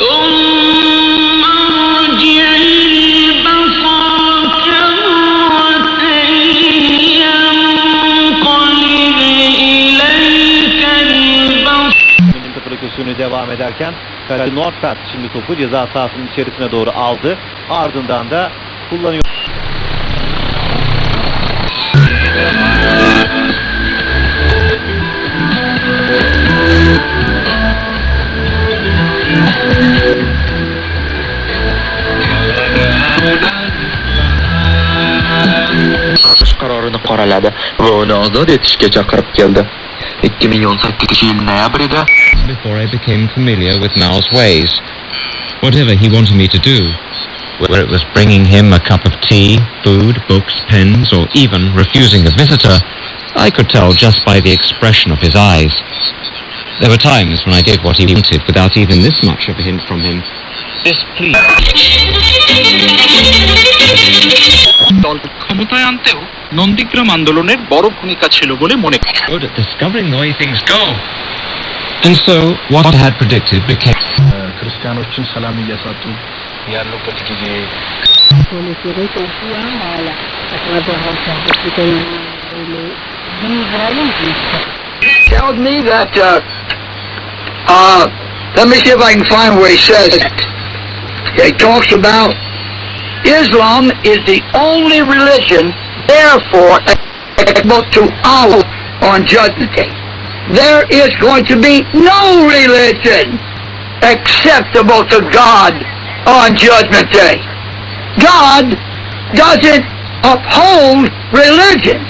ثم ارجع البصر كرتين ينقلب إليك البصر. Pozisyonu devam ederken Nordfeld şimdi topu ceza sahasının içerisine doğru aldı. Ardından da kullanıyor. Qarorini qoraladi va uni ozod etishga chaqirib keldi. 2018 noyabrida before I became familiar with Mao's ways. Whatever he wanted me to do, whether it was bringing him a cup of tea, food, books, pens, or even refusing a visitor, I could tell just by the expression of his eyes. There were times when I did what he wanted without even this much of a hint from him. This please. ক্ষমতায় আনতেও নন্দীগ্রাম আন্দোলনের বড় ভূমিকা ছিল বলে মনে করি। Good at discovering the way things go. And so what I had predicted became ክርስቲያኖችን ሰላም እያሳጡ ያሉበት ጊዜ tells me that let me see if I can find where he says it. He talks about Islam is the only religion, therefore, acceptable to Allah on Judgment Day. There is going to be no religion acceptable to God on Judgment Day. God doesn't uphold religions.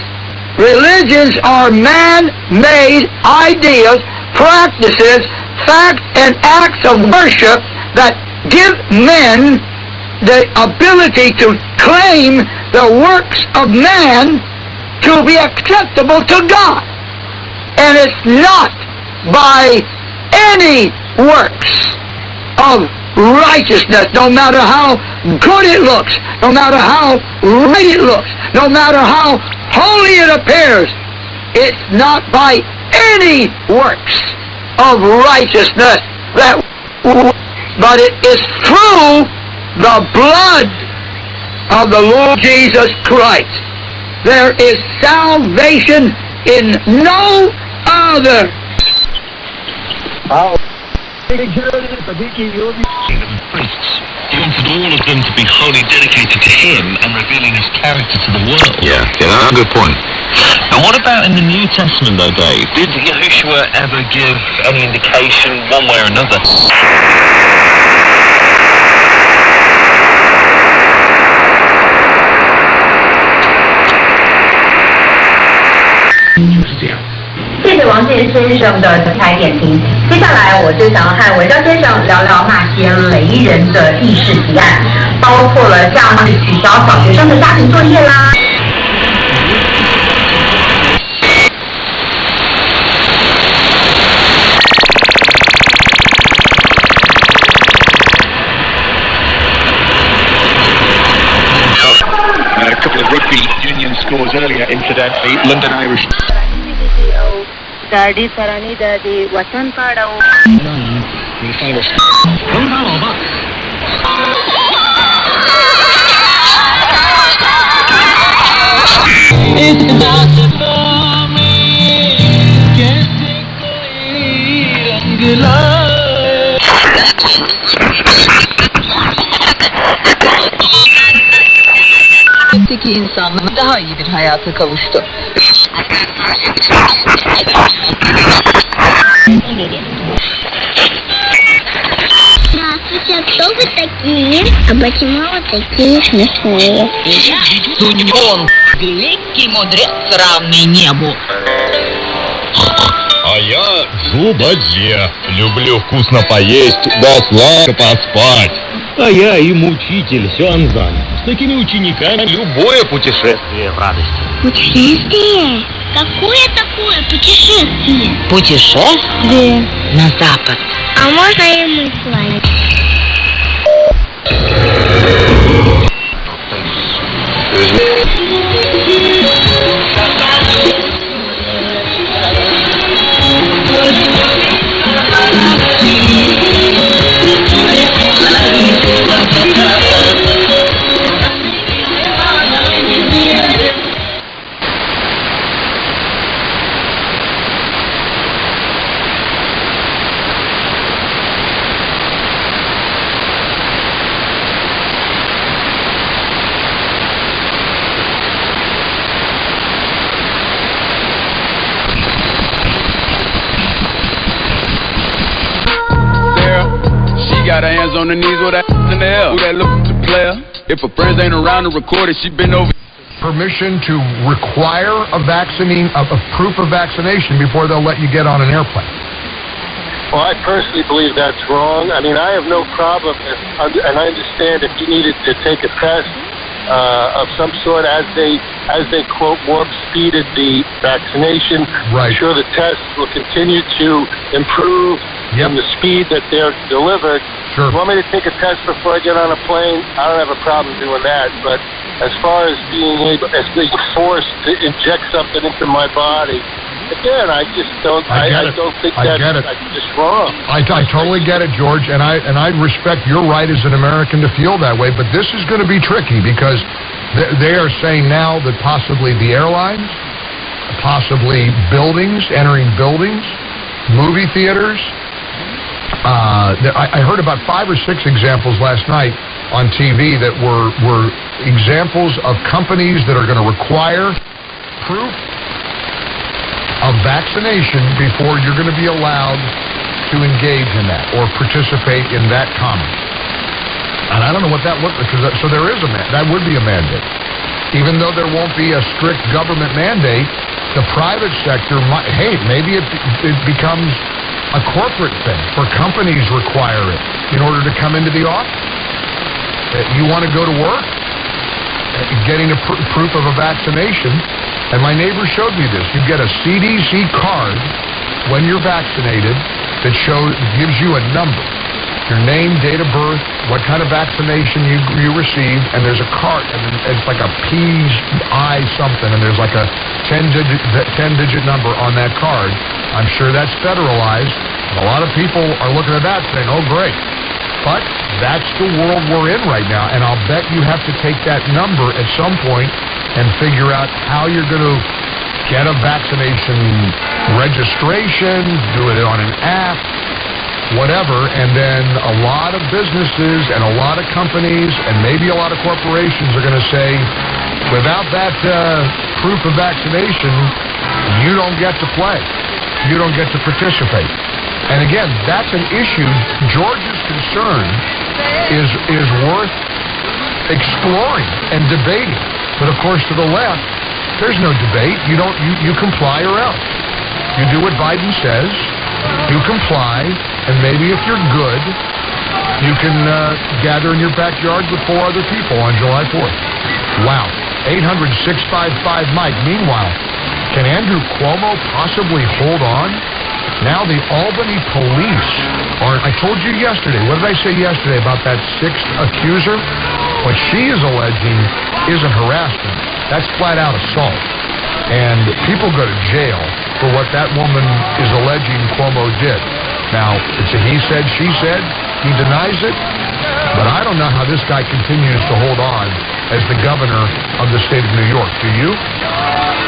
Religions are man-made ideas, practices, facts, and acts of worship that give men the ability to claim the works of man to be acceptable to God. And it's not by any works of righteousness, no matter how good it looks, no matter how right it looks, no matter how holy it appears. It's not by any works of righteousness that, but it is through the blood of the Lord Jesus Christ. There is salvation in no other. priests. He wanted all of them to be wholly dedicated to him and revealing his character to the world. Yeah, that's a good point. And what about in the New Testament though, Dave? Did Yahushua ever give any indication one way or another? Christian. 谢谢王健先生的精彩点评。接下来，我就想要和韦章先生聊聊那些雷人的议事提案，包括了像是取消小学生的家庭作业啦。A couple of rugby union scores earlier, incidentally, London Irish. ಗಾಡಿ ಸರಣಿ ದಾದಿ ವಸಂತ ಪಾಡವು ki insanlar daha iyi bir hayata kavuştu. Здравствуйте, а кто вы такие? А почему вы такие смешные? Он великий мудрец, равный небу. А я зубоде. Люблю вкусно поесть, да сладко поспать. А я им учитель Сюанзан. С такими учениками Любое путешествие в радости. Путешествие? Какое такое путешествие? Путешествие на запад. А можно и мы с вами? got her hands on her knees with that in the air. Who that look player? If her friends ain't around to record it, she been over. Permission to require a proof of vaccination before they'll let you get on an airplane. Well, I personally believe that's wrong. I mean, I have no problem, and I understand if you needed to take a test of some sort as they quote warp speeded the vaccination. Right. I'm sure the tests will continue to improve in the speed that they're delivered. Sure. If you want me to take a test before I get on a plane, I don't have a problem doing that. But as far as being forced to inject something into my body, again, I just don't. I don't think that's just wrong. I totally get it, George, and I respect your right as an American to feel that way. But this is going to be tricky because they are saying now that possibly the airlines, possibly buildings, entering buildings, movie theaters. I heard about 5 or 6 examples last night on TV that were examples of companies that are going to require proof of vaccination before you're going to be allowed to engage in that or participate in that commerce. And I don't know what that looks like. So there is that would be a mandate. Even though there won't be a strict government mandate, the private sector might, maybe it becomes a corporate thing where companies require it in order to come into the office. You want to go to work, getting a proof of a vaccination. And my neighbor showed me this. You get a CDC card when you're vaccinated that gives you a number, your name, date of birth, what kind of vaccination you received, and there's a card, and it's like a PI something, and there's like a 10-digit number on that card. I'm sure that's federalized. A lot of people are looking at that saying, oh, great. But that's the world we're in right now, and I'll bet you have to take that number at some point and figure out how you're going to get a vaccination registration, do it on an app, whatever, and then a lot of businesses and a lot of companies and maybe a lot of corporations are going to say, without that proof of vaccination, you don't get to play. You don't get to participate. And again, that's an issue. George's concern is worth exploring and debating. But of course, to the left, there's no debate. You comply or else. You do what Biden says. You comply, and maybe if you're good, you can gather in your backyard with 4 other people on July 4th. Wow. 800-655-MIKE. Meanwhile, can Andrew Cuomo possibly hold on? Now the Albany police are, I told you yesterday, what did I say yesterday about that 6th accuser? What she is alleging isn't harassment. That's flat out assault. And people go to jail for what that woman is alleging Cuomo did. Now, it's a he said, she said. He denies it. But I don't know how this guy continues to hold on as the governor of the state of New York. Do you?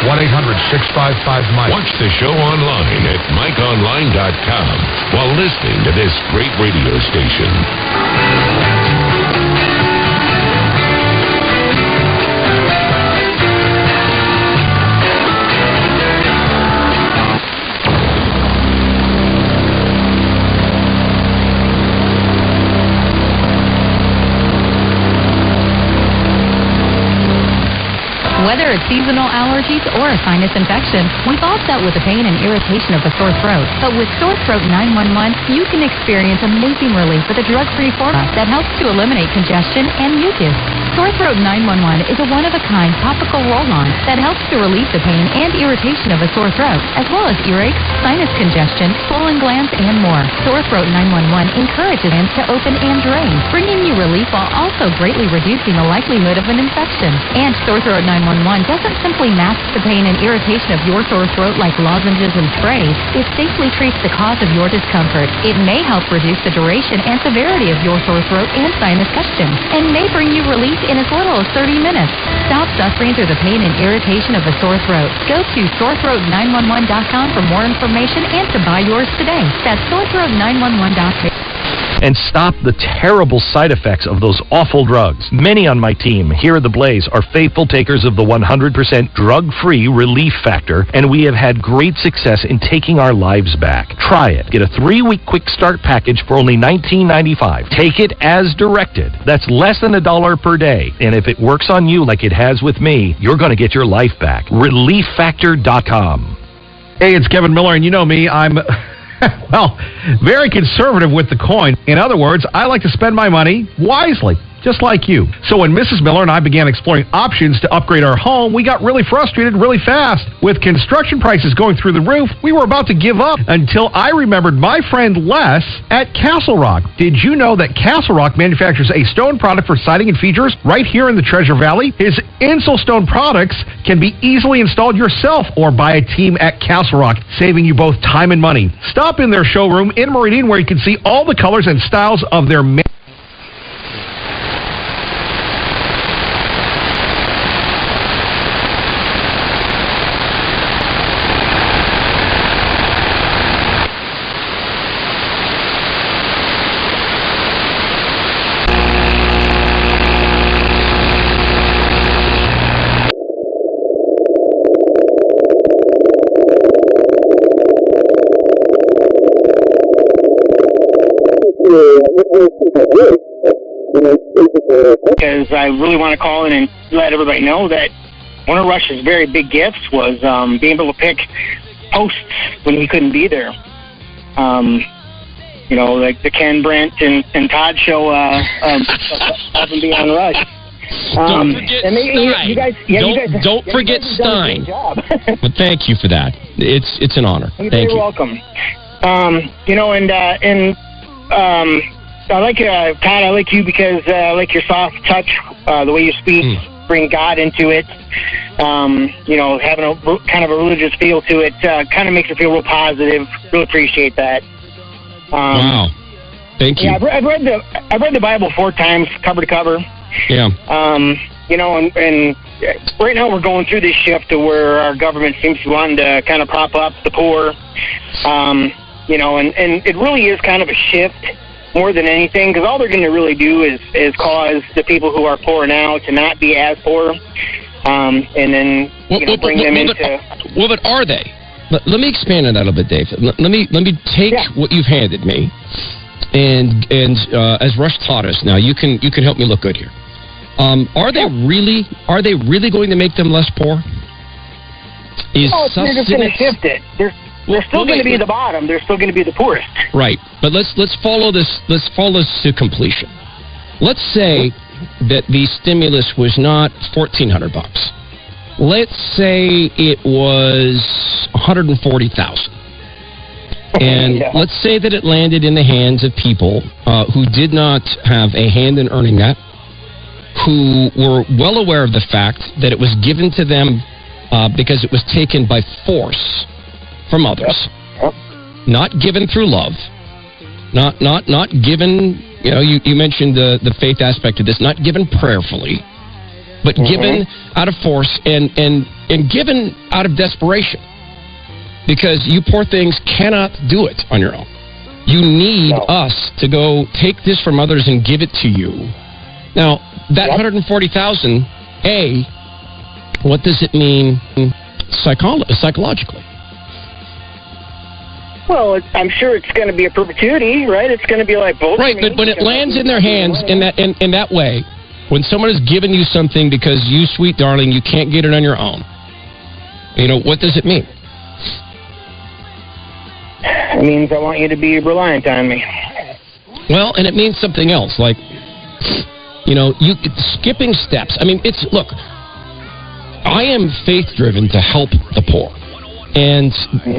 1-800-655-MIKE. Watch the show online at MikeOnline.com while listening to this great radio station. Whether it's seasonal allergies or a sinus infection, we've all dealt with the pain and irritation of a sore throat. But with Sore Throat 911, you can experience amazing relief with a drug-free formula that helps to eliminate congestion and mucus. Sore Throat 911 is a one-of-a-kind topical roll-on that helps to relieve the pain and irritation of a sore throat, as well as earaches, sinus congestion, swollen glands, and more. Sore Throat 911 encourages glands to open and drain, bringing you relief while also greatly reducing the likelihood of an infection. And Sore Throat 911 doesn't simply mask the pain and irritation of your sore throat like lozenges and sprays. It safely treats the cause of your discomfort. It may help reduce the duration and severity of your sore throat and sinus congestion, and may bring you relief in as little as 30 minutes. Stop suffering through the pain and irritation of a sore throat. Go to sorethroat911.com for more information and to buy yours today. That's sorethroat911.com. and stop the terrible side effects of those awful drugs. Many on my team here at The Blaze are faithful takers of the 100% drug-free Relief Factor, and we have had great success in taking our lives back. Try it. Get a 3-week quick start package for only $19.95. Take it as directed. That's less than $1 per day. And if it works on you like it has with me, you're going to get your life back. ReliefFactor.com. Hey, it's Kevin Miller, and you know me, I'm, well, very conservative with the coin. In other words, I like to spend my money wisely, just like you. So when Mrs. Miller and I began exploring options to upgrade our home, we got really frustrated really fast. With construction prices going through the roof, we were about to give up until I remembered my friend Les at Castle Rock. Did you know that Castle Rock manufactures a stone product for siding and features right here in the Treasure Valley? His Insel Stone products can be easily installed yourself or by a team at Castle Rock, saving you both time and money. Stop in their showroom in Meridian where you can see all the colors and styles of their because I really want to call in and let everybody know that one of Rush's very big gifts was being able to pick hosts when he couldn't be there. You know, like the Ken, Brent, and Todd show have him be on Rush. Don't forget Stein. Don't forget Stein. But thank you for that. It's an honor. Thank you. You're welcome. You know, and I like Todd. I like you because I like your soft touch, the way you speak, bring God into it. You know, having a kind of a religious feel to it kind of makes it feel real positive. Really appreciate that. Wow, thank you. Yeah, I've read the Bible 4 times, cover to cover. Yeah. You know, and right now we're going through this shift to where our government seems to want to kind of prop up the poor. You know, and it really is kind of a shift more than anything, because all they're going to really do is cause the people who are poor now to not be as poor, and then bring them into. Well, but are they? Let me expand on that a little bit, Dave. Let me take what you've handed me, and as Rush taught us, now you can help me look good here. Are they really going to make them less poor? They're just going to shift it. They're still going to be the bottom. They're still going to be the poorest. Right, but let's follow this. Let's follow this to completion. Let's say that the stimulus was not $1,400. Let's say it was $140,000, and let's say that it landed in the hands of people who did not have a hand in earning that, who were well aware of the fact that it was given to them because it was taken by force from others, not given through love, not given. You know, you mentioned the faith aspect of this, not given prayerfully, but given out of force and given out of desperation, because you poor things cannot do it on your own. You need us to go take this from others and give it to you. Now, that $140,000, what does it mean psychologically? Well, I'm sure it's going to be a perpetuity, right? It's going to be like both. Right, but when it lands in their hands in that way, when someone has given you something because you, sweet darling, you can't get it on your own, you know, what does it mean? It means I want you to be reliant on me. Well, and it means something else, like, you know, skipping steps. I mean, look, I am faith-driven to help the poor. And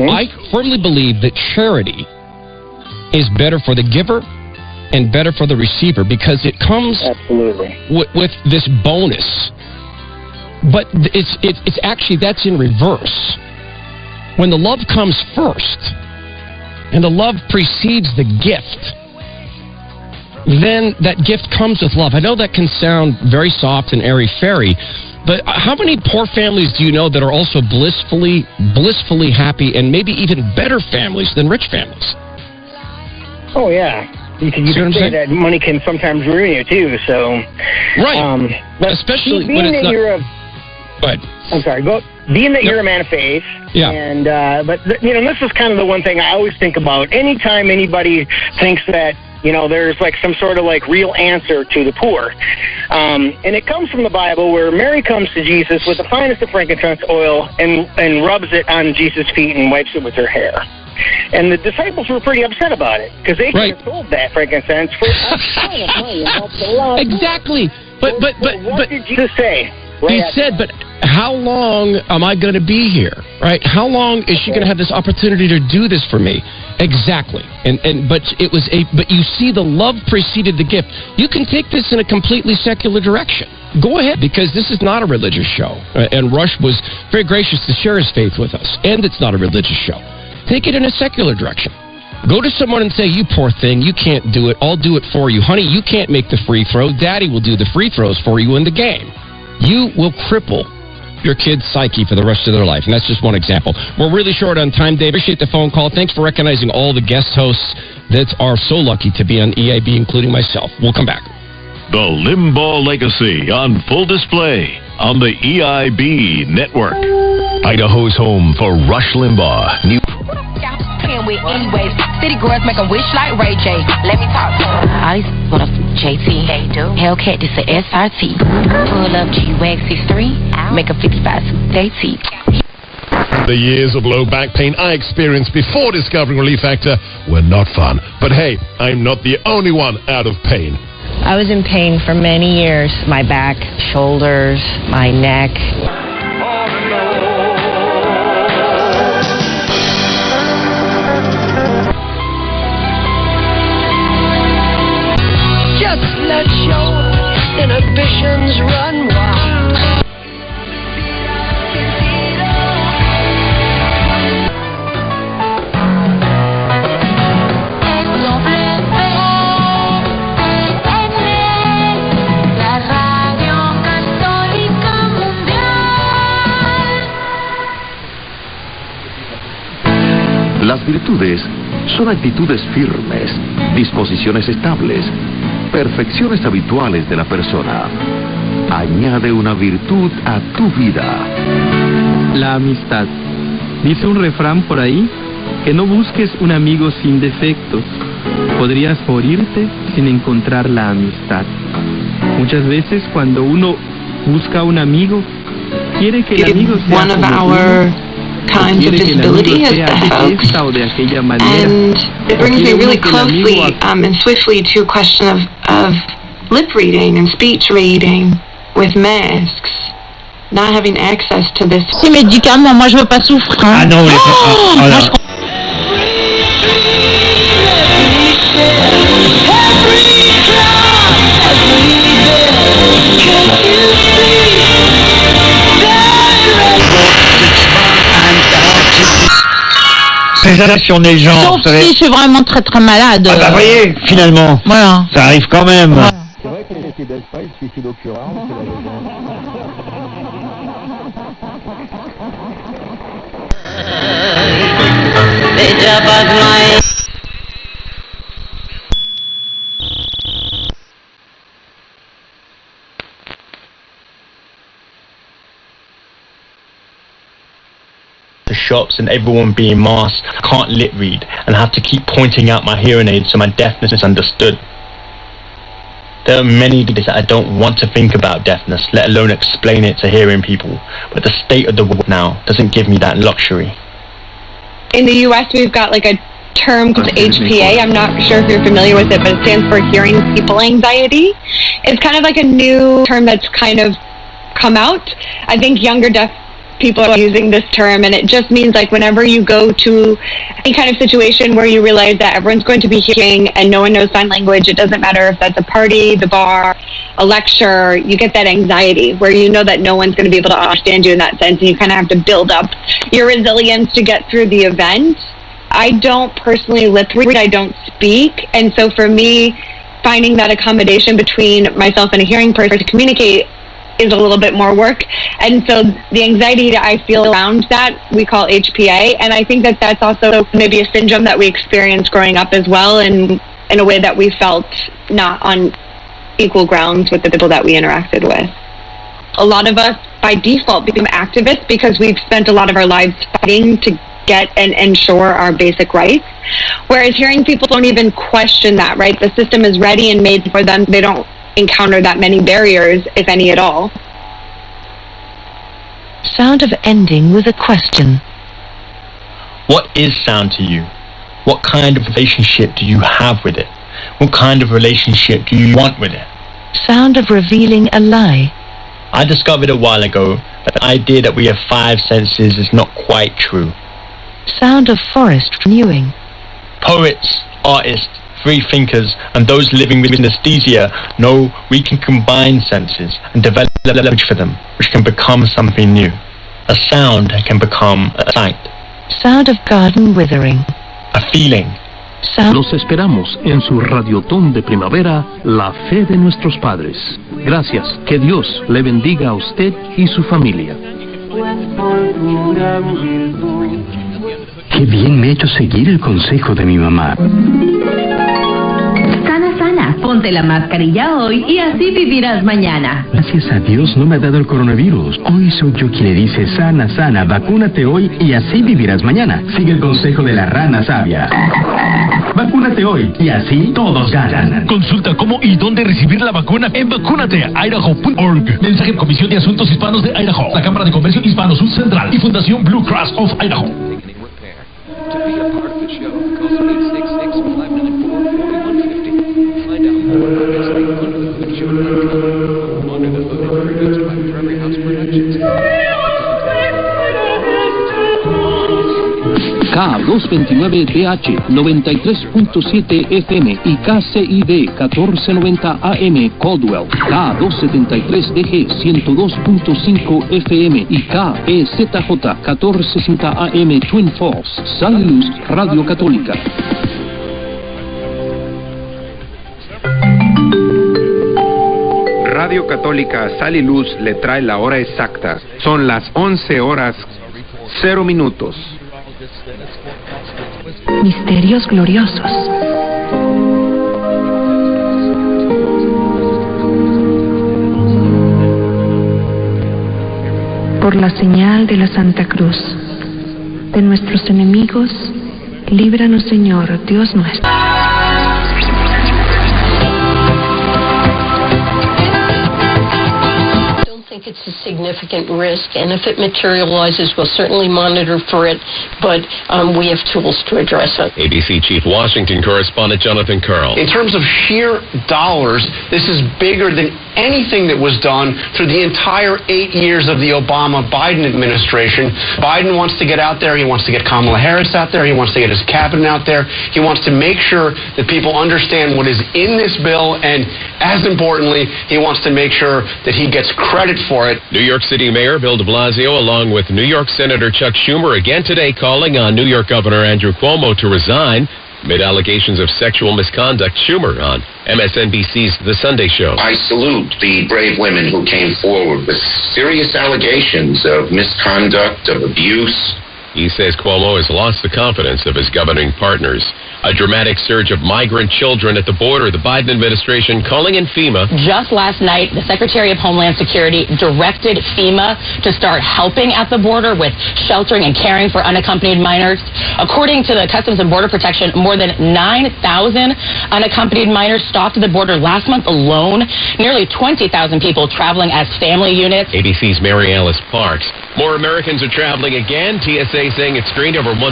I firmly believe that charity is better for the giver and better for the receiver, because it comes with this bonus. But it's actually, that's in reverse. When the love comes first, and the love precedes the gift, then that gift comes with love. I know that can sound very soft and airy-fairy, but how many poor families do you know that are also blissfully happy, and maybe even better families than rich families? Oh, yeah. You can say that money can sometimes ruin you too. So right, but especially being when it's that not. you're I'm sorry. Being that you're a man of faith, yeah. And this is kind of the one thing I always think about. Anytime anybody thinks that there's like some sort of like real answer to the poor, and it comes from the Bible, where Mary comes to Jesus with the finest of frankincense oil and rubs it on Jesus' feet and wipes it with her hair. And the disciples were pretty upset about it because they could have sold that frankincense for a ton of money and helped a lot. Exactly. But what did Jesus say? He said, but how long am I going to be here, right? How long is she going to have this opportunity to do this for me? Exactly. But you see, the love preceded the gift. You can take this in a completely secular direction. Go ahead, because this is not a religious show. And Rush was very gracious to share his faith with us. And it's not a religious show. Take it in a secular direction. Go to someone and say, you poor thing, you can't do it. I'll do it for you. Honey, you can't make the free throw. Daddy will do the free throws for you in the game. You will cripple your kid's psyche for the rest of their life. And that's just one example. We're really short on time, Dave. Appreciate the phone call. Thanks for recognizing all the guest hosts that are so lucky to be on EIB, including myself. We'll come back. The Limbaugh Legacy on full display on the EIB network. Idaho's home for Rush Limbaugh. With anyways, city girls make a wish like Ray J. Let me talk to her. All these want to JT. They do. Hellcat, this a SRT. Pull up G-Wag 63. Make a 55 JT. The years of low back pain I experienced before discovering Relief Factor were not fun. But hey, I'm not the only one out of pain. I was in pain for many years. My back, shoulders, my neck. Let your inhibitions run wild. Las virtudes son actitudes firmes, disposiciones estables, perfecciones habituales de la persona. Añade una virtud a tu vida. La amistad. Dice un refrán por ahí, que no busques un amigo sin defectos. Podrías morirte sin encontrar la amistad. Muchas veces cuando uno busca un amigo, quiere que el amigo sea one of como our uno, kinds of disability is the hoax, and it brings me really closely and swiftly to a question of lip reading and speech reading with masks, not having access to this. Si, mais dis calmement, moi je veux pas souffrir. Ah non, Présentation des gens. Sauf si je suis vraiment très très malade. Ah bah voyez, finalement, voilà. Ça arrive quand même. Voilà. C'est vrai que les fidèles pas, il suffit d'occurrence, c'est la légende. The shops and everyone being masked, can't lip read and have to keep pointing out my hearing aid so my deafness is understood. There are many days that I don't want to think about deafness, let alone explain it to hearing people, but the state of the world now doesn't give me that luxury. In the U.S. we've got like a term called HPA. I'm not sure if you're familiar with it, but it stands for Hearing People Anxiety. It's kind of like a new term that's kind of come out. I think younger deaf people are using this term, and it just means like whenever you go to any kind of situation where you realize that everyone's going to be hearing and no one knows sign language, it doesn't matter if that's a party, the bar, a lecture, you get that anxiety where you know that no one's going to be able to understand you in that sense, and you kind of have to build up your resilience to get through the event. I don't personally lip read, I don't speak, and so for me, finding that accommodation between myself and a hearing person to communicate is a little bit more work, and so the anxiety that I feel around that we call HPA, and I think that that's also maybe a syndrome that we experience growing up as well, and in a way that we felt not on equal grounds with the people that we interacted with. A lot of us, by default, become activists because we've spent a lot of our lives fighting to get and ensure our basic rights. Whereas hearing people don't even question that, right? The system is ready and made for them. They don't encounter that many barriers, if any at all. Sound of ending with a question. What is sound to you? What kind of relationship do you have with it? What kind of relationship do you want with it? Sound of revealing a lie. I discovered a while ago that the idea that we have 5 senses is not quite true. Sound of forest renewing. Poets, artists, free thinkers, and those living with anesthesia know we can combine senses and develop language for them, which can become something new. A sound can become a sight. Sound of garden withering. A feeling. Los esperamos en su Radiotón de Primavera, La Fe de Nuestros Padres. Gracias. Que Dios le bendiga a usted y su familia. Qué bien me ha hecho seguir el consejo de mi mamá. Sana, sana. Ponte la mascarilla hoy y así vivirás mañana. Gracias a Dios no me ha dado el coronavirus. Hoy soy yo quien le dice sana, sana, vacúnate hoy y así vivirás mañana. Sigue el consejo de la rana sabia. Vacúnate hoy y así todos ganan. Consulta cómo y dónde recibir la vacuna en vacunateaidaho.org. Mensaje en Comisión de Asuntos Hispanos de Idaho, la Cámara de Comercio Hispano Sur Central y Fundación Blue Cross of Idaho. To be a part of the show, call 866-594-4150. Find out more by visiting UnderTheHoodShow.com. Under the Hood is produced by Prairie House Productions. K229DH 93.7 FM y KCID 1490 AM Caldwell, K273DG 102.5 FM y KEZJ 1460 AM Twin Falls. Sal y Luz Radio Católica. Radio Católica Sal y Luz le trae la hora exacta. Son las 11 horas 0 minutos. Misterios gloriosos. Por la señal de la Santa Cruz, de nuestros enemigos, líbranos, Señor, Dios nuestro. It's a significant risk, and if it materializes, we'll certainly monitor for it, but we have tools to address it. ABC Chief Washington Correspondent Jonathan Karl. In terms of sheer dollars, this is bigger than anything that was done through the entire 8 years of the Obama-Biden administration. Biden wants to get out there. He wants to get Kamala Harris out there. He wants to get his cabinet out there. He wants to make sure that people understand what is in this bill, and as importantly, he wants to make sure that he gets credit for it. New York City Mayor Bill de Blasio, along with New York Senator Chuck Schumer, again today calling on New York Governor Andrew Cuomo to resign amid allegations of sexual misconduct. Schumer on MSNBC's The Sunday Show. I salute the brave women who came forward with serious allegations of misconduct, of abuse. He says Cuomo has lost the confidence of his governing partners. A dramatic surge of migrant children at the border. The Biden administration calling in FEMA. Just last night, the Secretary of Homeland Security directed FEMA to start helping at the border with sheltering and caring for unaccompanied minors. According to the Customs and Border Protection, more than 9,000 unaccompanied minors stopped at the border last month alone. Nearly 20,000 people traveling as family units. ABC's Mary Alice Parks. More Americans are traveling again. TSA saying it screened over 1.2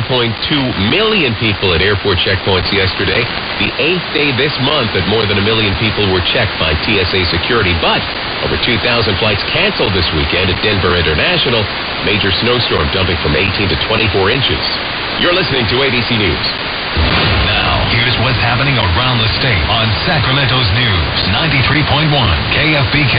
million people at airport checkpoints yesterday. The 8th day this month that more than 1 million people were checked by TSA security. But over 2,000 flights canceled this weekend at Denver International. Major snowstorm dumping from 18 to 24 inches. You're listening to ABC News. Now, here's what's happening around the state on Sacramento's News, 93.1 KFBK.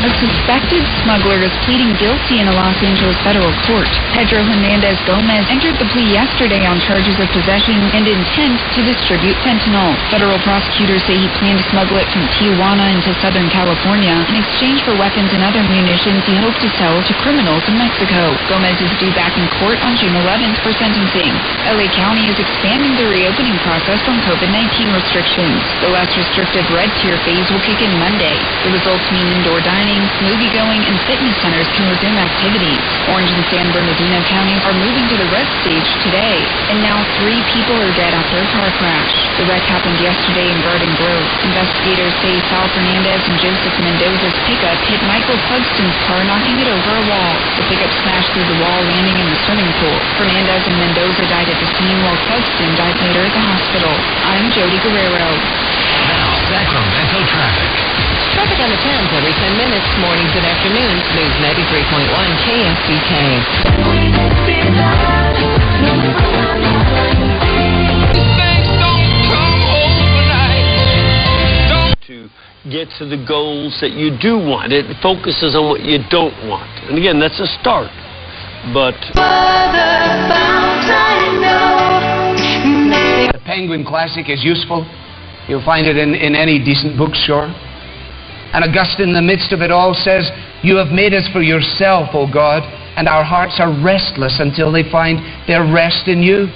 A suspected smuggler is pleading guilty in a Los Angeles federal court. Pedro Hernandez Gomez entered the plea yesterday on charges of possession and intent to distribute fentanyl. Federal prosecutors say he planned to smuggle it from Tijuana into Southern California in exchange for weapons and other munitions he hoped to sell to criminals in Mexico. Gomez is due back in court on June 11th for sentencing. LA County is expanding the reopening process for on COVID-19 restrictions. The less restrictive red tier phase will kick in Monday. The results mean indoor dining, movie-going, and fitness centers can resume activities. Orange and San Bernardino counties are moving to the red stage today, and now 3 people are dead after a car crash. The wreck happened yesterday in Garden Grove. Investigators say Sal Fernandez and Joseph Mendoza's pickup hit Michael Pugston's car, knocking it over a wall. The pickup smashed through the wall, landing in the swimming pool. Fernandez and Mendoza died at the scene, while Pugston died later at the hospital. I'm Jody Guerrero. Now, Sacramento traffic. Traffic on the Thames every 10 minutes, mornings and afternoons. News 93.1 KFBK. To get to the goals that you do want. It focuses on what you don't want. And again, that's a start. But the Penguin Classic is useful. You'll find it in any decent bookstore. And Augustine, in the midst of it all, says, "You have made us for yourself, O God, and our hearts are restless until they find their rest in you."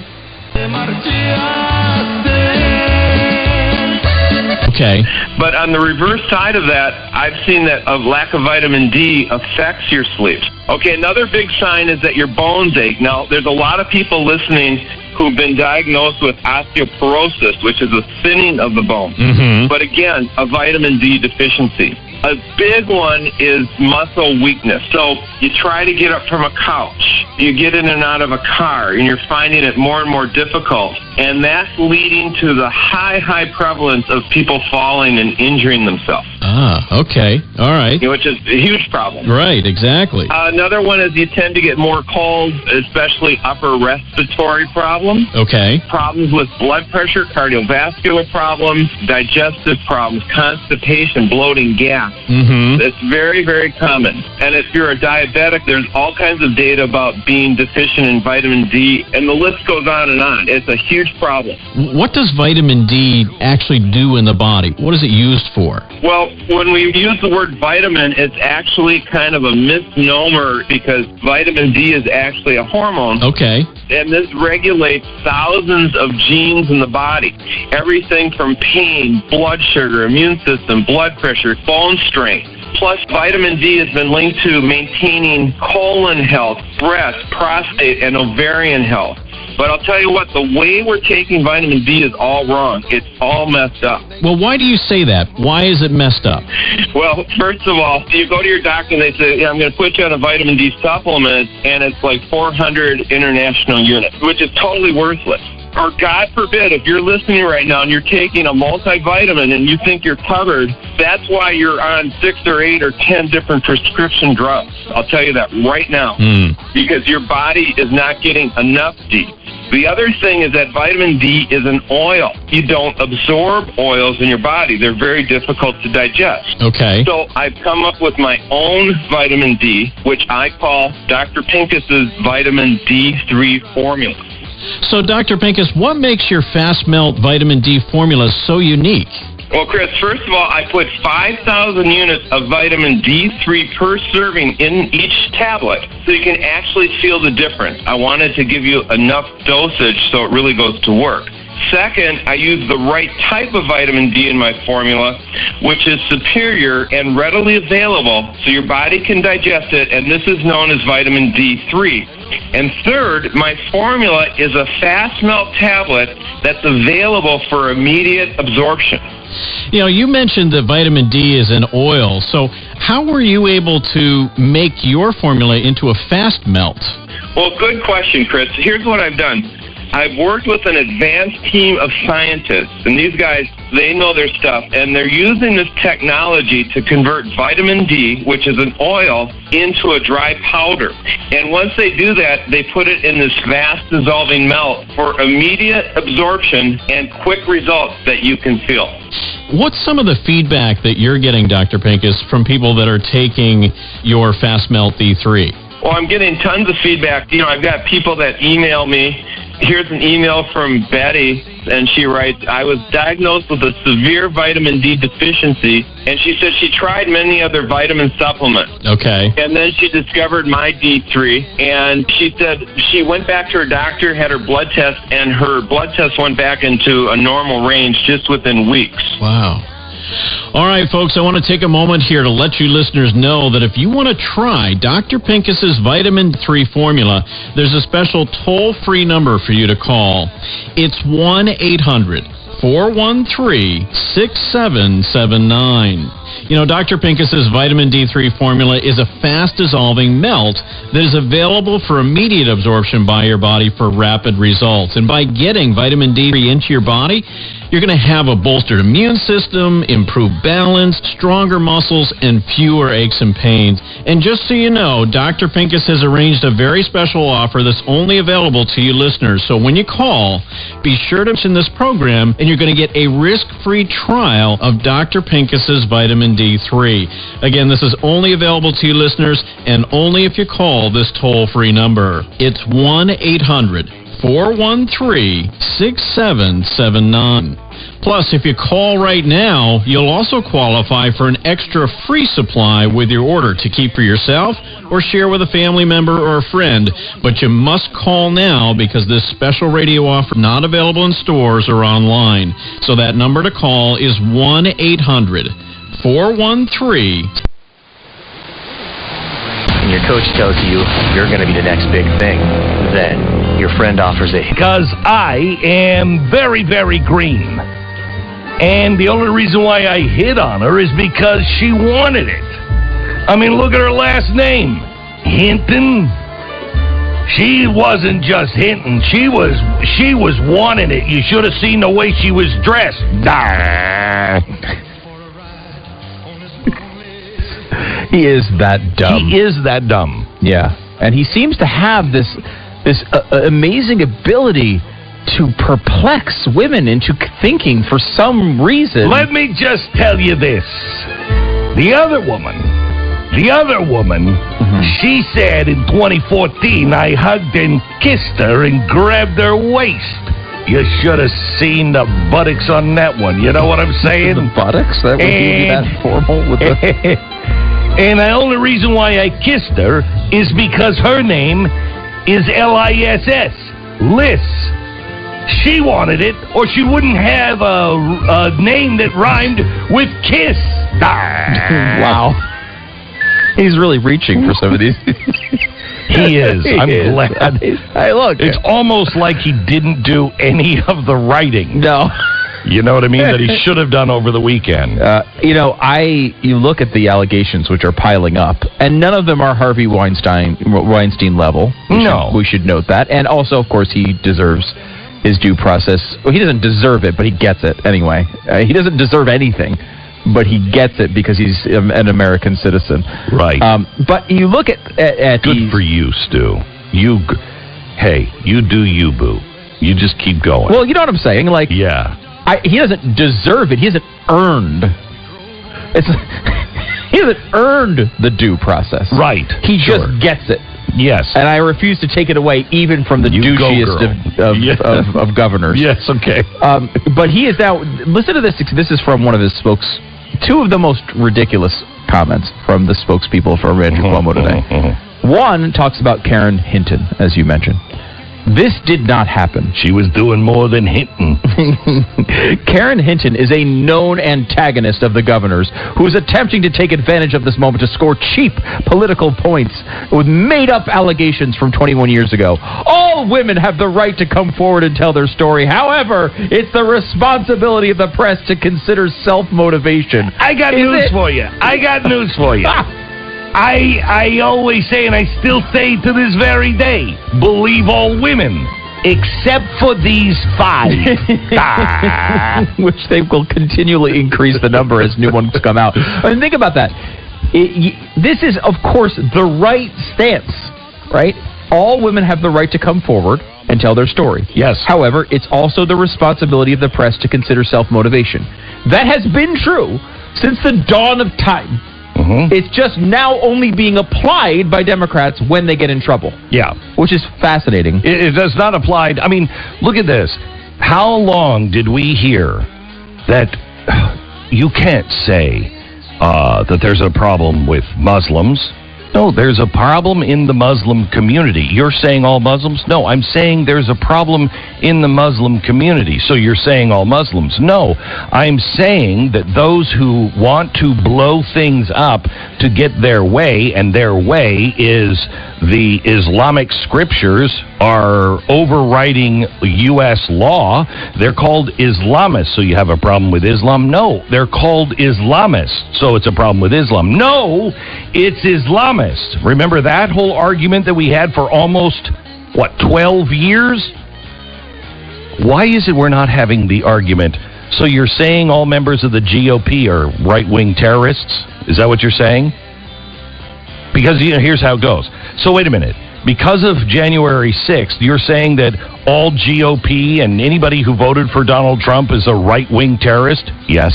Okay. But on the reverse side of that, I've seen that a lack of vitamin D affects your sleep. Okay, another big sign is that your bones ache. Now, there's a lot of people listening who've been diagnosed with osteoporosis, which is a thinning of the bone. Mm-hmm. But again, a vitamin D deficiency. A big one is muscle weakness. So you try to get up from a couch, you get in and out of a car, and you're finding it more and more difficult. And that's leading to the high prevalence of people falling and injuring themselves. Ah, okay. All right. Which is a huge problem. Right, exactly. Another one is you tend to get more colds, especially upper respiratory problems. Okay. Problems with blood pressure, cardiovascular problems, digestive problems, constipation, bloating, gas. Mm-hmm. It's very, very common. And if you're a diabetic, there's all kinds of data about being deficient in vitamin D, and the list goes on and on. It's a huge problem. What does vitamin D actually do in the body? What is it used for? Well, when we use the word vitamin, it's actually kind of a misnomer because vitamin D is actually a hormone. Okay. And this regulates thousands of genes in the body. Everything from pain, blood sugar, immune system, blood pressure, bone strength. Plus, vitamin D has been linked to maintaining colon health, breast, prostate, and ovarian health. But I'll tell you what, the way we're taking vitamin D is all wrong. It's all messed up. Well, why do you say that? Why is it messed up? Well, first of all, you go to your doctor and they say, yeah, I'm going to put you on a vitamin D supplement, and it's like 400 international units, which is totally worthless. Or God forbid, if you're listening right now and you're taking a multivitamin and you think you're covered, that's why you're on 6 or 8 or 10 different prescription drugs. I'll tell you that right now. Because your body is not getting enough D. The other thing is that vitamin D is an oil. You don't absorb oils in your body. They're very difficult to digest. Okay. So I've come up with my own vitamin D, which I call Dr. Pincus's vitamin D3 formula. So, Dr. Pincus, what makes your fast melt vitamin D formula so unique? Well, Chris, first of all, I put 5,000 units of vitamin D3 per serving in each tablet so you can actually feel the difference. I wanted to give you enough dosage so it really goes to work. Second, I use the right type of vitamin D in my formula, which is superior and readily available so your body can digest it, and this is known as vitamin D3. And third, my formula is a fast melt tablet that's available for immediate absorption. You know, you mentioned that vitamin D is an oil, so how were you able to make your formula into a fast melt? Well, good question, Chris. Here's what I've done. I've worked with an advanced team of scientists, and these guys, they know their stuff, and they're using this technology to convert vitamin D, which is an oil, into a dry powder. And once they do that, they put it in this fast dissolving melt for immediate absorption and quick results that you can feel. What's some of the feedback that you're getting, Dr. Pincus, from people that are taking your Fast Melt D3? Well, I'm getting tons of feedback. You know, I've got people that email me Here's an email from Betty, and she writes, I was diagnosed with a severe vitamin D deficiency, and she said she tried many other vitamin supplements. Okay. And then she discovered my D3, and she said she went back to her doctor, had her blood test, and her blood test went back into a normal range just within weeks. Wow. All right, folks, I want to take a moment here to let you listeners know that if you want to try Dr. Pincus's Vitamin 3 formula, there's a special toll-free number for you to call. It's 1-800-413-6779. You know, Dr. Pincus's Vitamin D3 formula is a fast-dissolving melt that is available for immediate absorption by your body for rapid results. And by getting vitamin D3 into your body, you're going to have a bolstered immune system, improved balance, stronger muscles, and fewer aches and pains. And just so you know, Dr. Pincus has arranged a very special offer that's only available to you listeners. So when you call, be sure to mention this program, and you're going to get a risk-free trial of Dr. Pincus's Vitamin D3. Again, this is only available to you listeners, and only if you call this toll-free number. It's 1-800-413-6779. Plus, if you call right now, you'll also qualify for an extra free supply with your order to keep for yourself or share with a family member or a friend. But you must call now because this special radio offer is not available in stores or online. So that number to call is 1-800-413. And your coach tells you you're going to be the next big thing, then your friend offers a... Because I am very, very green. And the only reason why I hit on her is because she wanted it. I mean, look at her last name. Hinton. She wasn't just hinting. She was wanting it. You should have seen the way she was dressed. He is that dumb. He is that dumb. Yeah. And he seems to have this amazing ability to perplex women into thinking for some reason. Let me just tell you this. The other woman, she said in 2014, I hugged and kissed her and grabbed her waist. You should have seen the buttocks on that one. You know what I'm saying? The buttocks? That would be that formal with the... And the only reason why I kissed her is because her name is Liss. Liss. She wanted it, or she wouldn't have a name that rhymed with kiss. Wow. He's really reaching for some of these. He is. I'm glad. Hey, look. It's almost like he didn't do any of the writing. No. You know what I mean? That he should have done over the weekend. You look at the allegations which are piling up, and none of them are Harvey Weinstein level. We should note that. And also, of course, he deserves his due process. Well, he doesn't deserve it, but he gets it anyway. He doesn't deserve anything, but he gets it because he's an American citizen. Right. But you look at good for you, Stu. Hey, you do you, boo. You just keep going. Well, you know what I'm saying? Like, yeah. He doesn't deserve it. He hasn't earned. He hasn't earned the due process. Right. He just gets it. Yes. And I refuse to take it away, even from the douchiest of governors. Yes. Okay. But he is now. Listen to this. This is from one of his two of the most ridiculous comments from the spokespeople for Andrew Cuomo today. One talks about Karen Hinton, as you mentioned. This did not happen. She was doing more than hinting. Karen Hinton is a known antagonist of the governor's who is attempting to take advantage of this moment to score cheap political points with made-up allegations from 21 years ago. All women have the right to come forward and tell their story. However, it's the responsibility of the press to consider self-motivation. I got news for you. I always say, and I still say to this very day, believe all women, except for these 5. Which they will continually increase the number as new ones come out. I mean, think about that. This is, of course, the right stance, right? All women have the right to come forward and tell their story. Yes. However, it's also the responsibility of the press to consider self-motivation. That has been true since the dawn of time. It's just now only being applied by Democrats when they get in trouble. Yeah. Which is fascinating. It does not apply. I mean, look at this. How long did we hear that you can't say that there's a problem with Muslims? No, there's a problem in the Muslim community. You're saying all Muslims? No, I'm saying there's a problem in the Muslim community. So you're saying all Muslims? No, I'm saying that those who want to blow things up to get their way, and their way is the Islamic scriptures are overriding U.S. law. They're called Islamists. So you have a problem with Islam? No, they're called Islamists. So it's a problem with Islam? No, it's Islamists. Remember that whole argument that we had for almost, 12 years? Why is it we're not having the argument? So you're saying all members of the GOP are right-wing terrorists? Is that what you're saying? Because, here's how it goes. So wait a minute. Because of January 6th, you're saying that all GOP and anybody who voted for Donald Trump is a right-wing terrorist? Yes.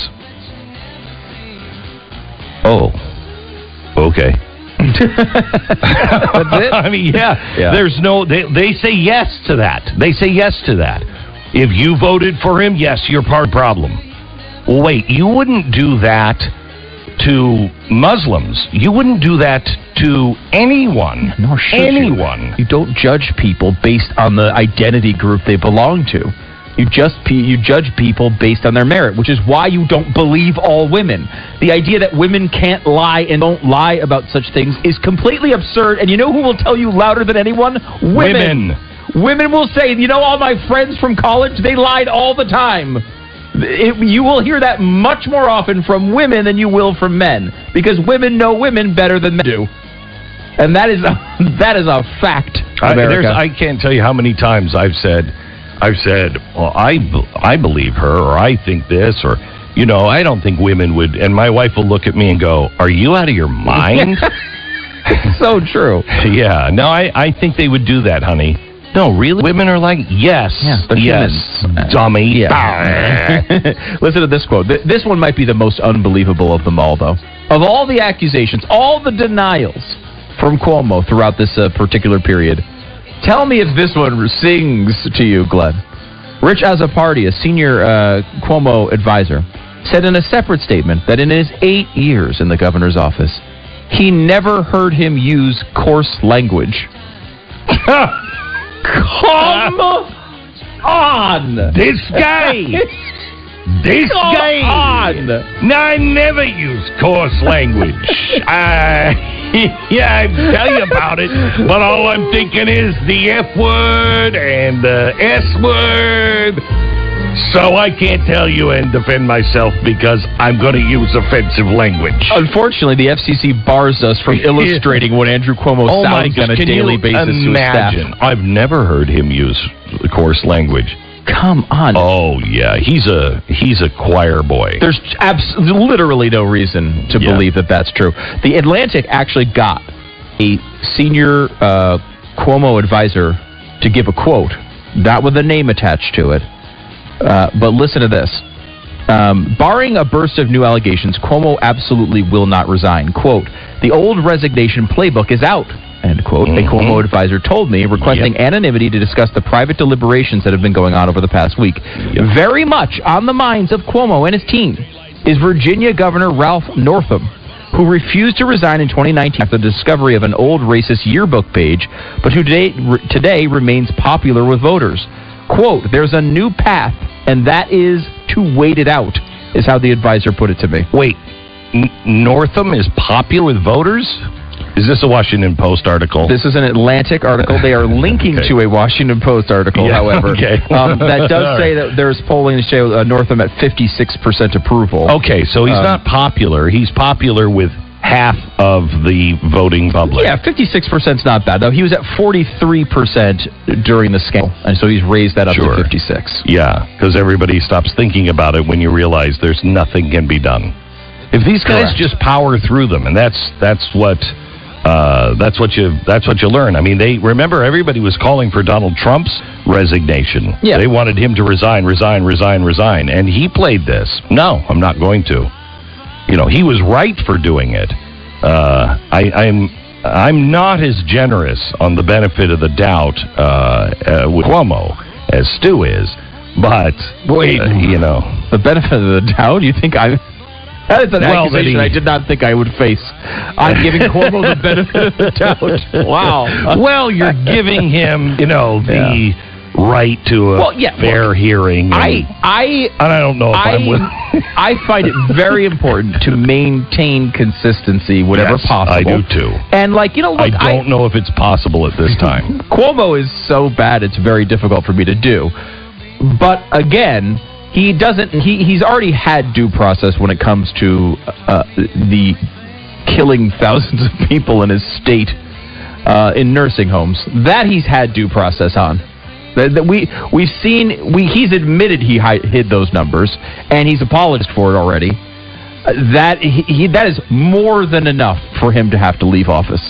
Oh. Okay. That's it? I mean, yeah. There's no... They say yes to that. They say yes to that. If you voted for him, yes, you're part of the problem. Well, wait, you wouldn't do that to Muslims. You wouldn't do that to anyone. Nor should anyone. You don't judge people based on the identity group they belong to. You judge people based on their merit, which is why you don't believe all women. The idea that women can't lie and don't lie about such things is completely absurd. And you know who will tell you louder than anyone? Women. Women will say, all my friends from college, they lied all the time. You will hear that much more often from women than you will from men, because women know women better than men do. And that is a fact, America. I can't tell you how many times I've said, well, I believe her, or I think this, or, I don't think women would, and my wife will look at me and go, are you out of your mind? It's so true. Yeah, no, I think they would do that, honey. No, really? Women are like, yes, but yes, dummy. Yeah. Listen to this quote. This one might be the most unbelievable of them all, though. Of all the accusations, all the denials from Cuomo throughout this particular period, tell me if this one sings to you, Glenn. Rich Azzopardi, a senior Cuomo advisor, said in a separate statement that in his 8 years in the governor's office, he never heard him use coarse language. Come on! This guy! This guy! On. No, I never use coarse language. Yeah, I tell you about it, but all I'm thinking is the F word and the S word. So I can't tell you and defend myself because I'm going to use offensive language. Unfortunately, the FCC bars us from illustrating what Andrew Cuomo sounds on a daily basis to his staff. I've never heard him use the coarse language. Come on. Oh, yeah. He's a choir boy. There's literally no reason to believe that that's true. The Atlantic actually got a senior Cuomo advisor to give a quote, not with a name attached to it. But listen to this. Barring a burst of new allegations, Cuomo absolutely will not resign. Quote, the old resignation playbook is out, end quote. A Cuomo advisor told me, requesting anonymity to discuss the private deliberations that have been going on over the past week. Very much on the minds of Cuomo and his team is Virginia Governor Ralph Northam, who refused to resign in 2019 after the discovery of an old racist yearbook page, but who today remains popular with voters. Quote, there's a new path, and that is to wait it out, is how the advisor put it to me. Wait, Northam is popular with voters? Is this a Washington Post article? This is an Atlantic article. They are linking to a Washington Post article, however. That does say that there's polling to show Northam at 56% approval. Okay, so he's not popular. He's popular with half of the voting public. Yeah, 56% is not bad, though. He was at 43% during the scandal, and so he's raised that up to 56. Yeah, because everybody stops thinking about it when you realize there's nothing can be done. If these guys just power through them, and that's what you learn. I mean, remember everybody was calling for Donald Trump's resignation. Yeah. They wanted him to resign, and he played this. No, I'm not going to. He was right for doing it. I'm not as generous on the benefit of the doubt with Cuomo as Stu is, but the benefit of the doubt. You think that is an accusation I did not think I would face. I'm giving Cuomo the benefit of the doubt. Wow. Well, you're giving him, the right to a fair hearing. I don't know if I'm with. I find it very important to maintain consistency, whatever possible. I do too. And I don't know if it's possible at this time. Cuomo is so bad; it's very difficult for me to do. But again, he doesn't. He's already had due process when it comes to the killing thousands of people in his state in nursing homes. That he's had due process on. He's admitted he hid those numbers, and he's apologized for it already. That is more than enough for him to have to leave office.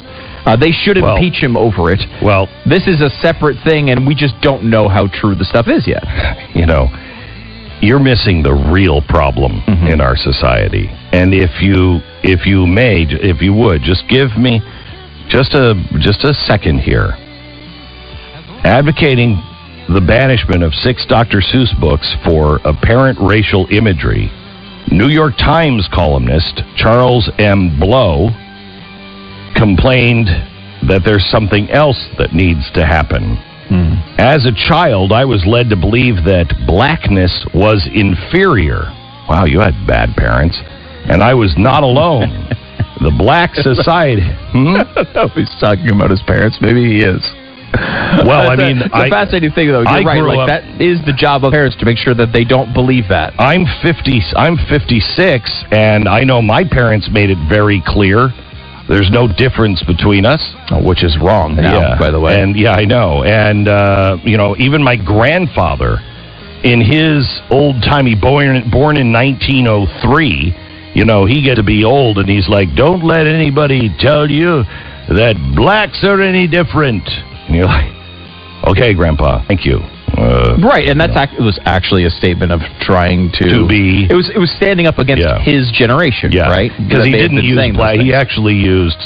They should impeach him over it. Well, this is a separate thing, and we just don't know how true the stuff is yet. You're missing the real problem in our society. And if you would, just give me just a second here. Advocating the banishment of 6 Dr. Seuss books for apparent racial imagery, New York Times columnist Charles M. Blow complained that there's something else that needs to happen. As a child, I was led to believe that blackness was inferior. Wow, you had bad parents. And I was not alone. The black society... I don't know if he's talking about his parents. Maybe he is. Well, it's a fascinating thing, though. You're right. That is the job of parents, to make sure that they don't believe that. I'm 56, and I know my parents made it very clear there's no difference between us. Which is wrong now, by the way. And I know. And, even my grandfather, in his old-timey, born in 1903, he get to be old, and he's like, don't let anybody tell you that blacks are any different. And you're like, okay, Grandpa, thank you. Right, and it was actually a statement of trying to be. It was standing up against his generation, right? Because he didn't use black. He actually used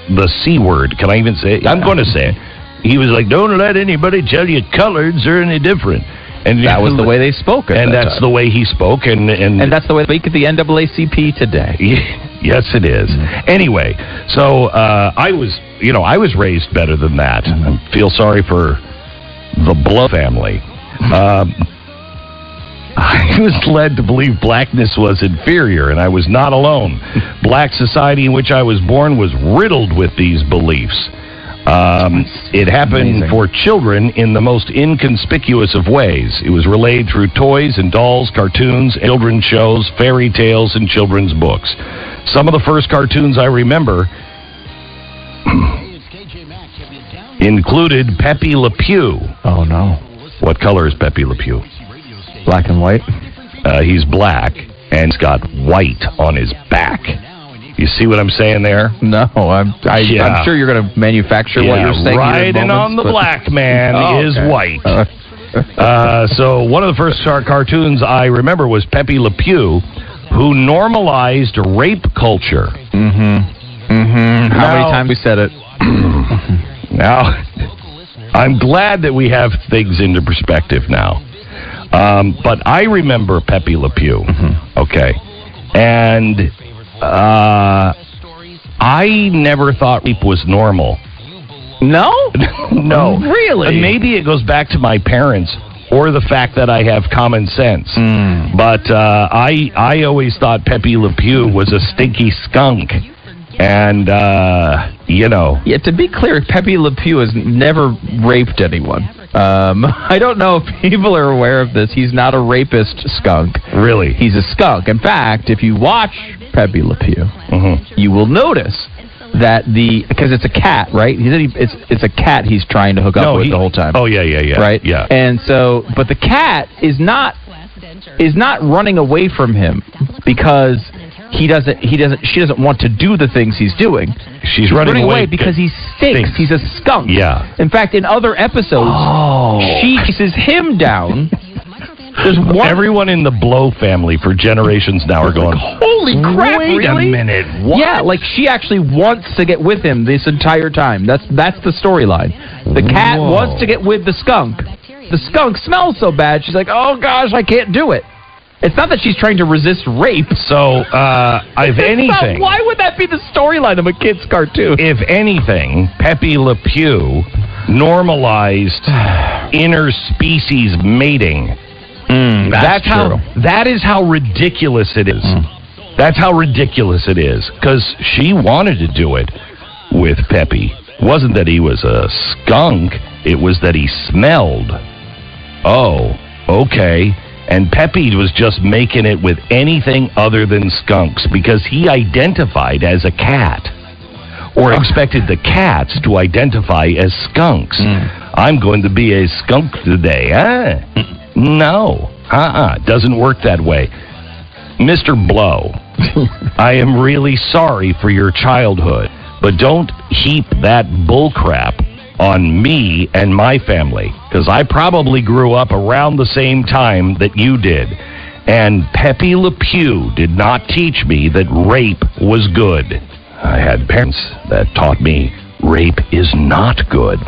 the C word. Can I even say it? I'm going to say it. He was like, don't let anybody tell you coloreds are any different. And that was the way they spoke. And that's the way he spoke. And that's the way they speak at the NAACP today. Yes, it is. Anyway, so I was raised better than that. I feel sorry for the Blow family. I was led to believe blackness was inferior, and I was not alone. Black society in which I was born was riddled with these beliefs. It happened for children in the most inconspicuous of ways. It was relayed through toys and dolls, cartoons, children's shows, fairy tales, and children's books. Some of the first cartoons I remember included Pepe Le Pew. Oh, no. What color is Pepe Le Pew? Black and white. He's black, and he's got white on his back. You see what I'm saying there? No, I'm sure you're going to manufacture what you're saying. Riding on the black man is white. So one of the first cartoons I remember was Pepe Le Pew, who normalized rape culture. How many times we said it? Now, I'm glad that we have things into perspective now. But I remember Pepe Le Pew. Okay. And I never thought rape was normal. No? No. Really? And maybe it goes back to my parents or the fact that I have common sense. But I always thought Pepe Le Pew was a stinky skunk. And, Yeah, to be clear, Pepe Le Pew has never raped anyone. I don't know if people are aware of this. He's not a rapist skunk. Really? He's a skunk. In fact, if you watch Pepe Le Pew, you will notice that because it's a cat, right? It's a cat he's trying to hook up with the whole time. Oh, yeah. Right? Yeah. And so, but the cat is not running away from him because she doesn't want to do the things he's doing. She's running away because he stinks. He's a skunk. Yeah. In fact, in other episodes, she chases him down Everyone in the Blow family for generations now are going, holy crap, wait really? a minute, what? Yeah, like she actually wants to get with him this entire time. That's the storyline. The cat wants to get with the skunk. The skunk smells so bad, she's like, oh gosh, I can't do it. It's not that she's trying to resist rape. So, if anything... Why would that be the storyline of a kid's cartoon? If anything, Pepe Le Pew normalized interspecies mating. That is how ridiculous it is. That's how ridiculous it is. Because she wanted to do it with Pepe. It wasn't that he was a skunk. It was that he smelled. Oh, okay. And Pepe was just making it with anything other than skunks because he identified as a cat or expected the cats to identify as skunks. I'm going to be a skunk today. No. Doesn't work that way. Mr. Blow, I am really sorry for your childhood, but don't heap that bullcrap on me and my family, because I probably grew up around the same time that you did. And Pepe Le Pew did not teach me that rape was good. I had parents that taught me rape is not good.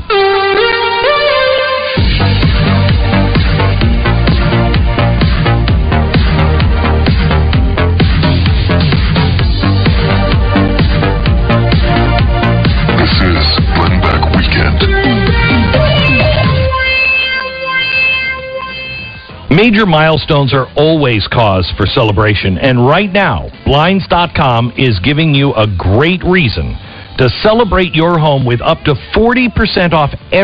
Major milestones are always cause for celebration, and right now, Blinds.com is giving you a great reason to celebrate your home with up to 40% off every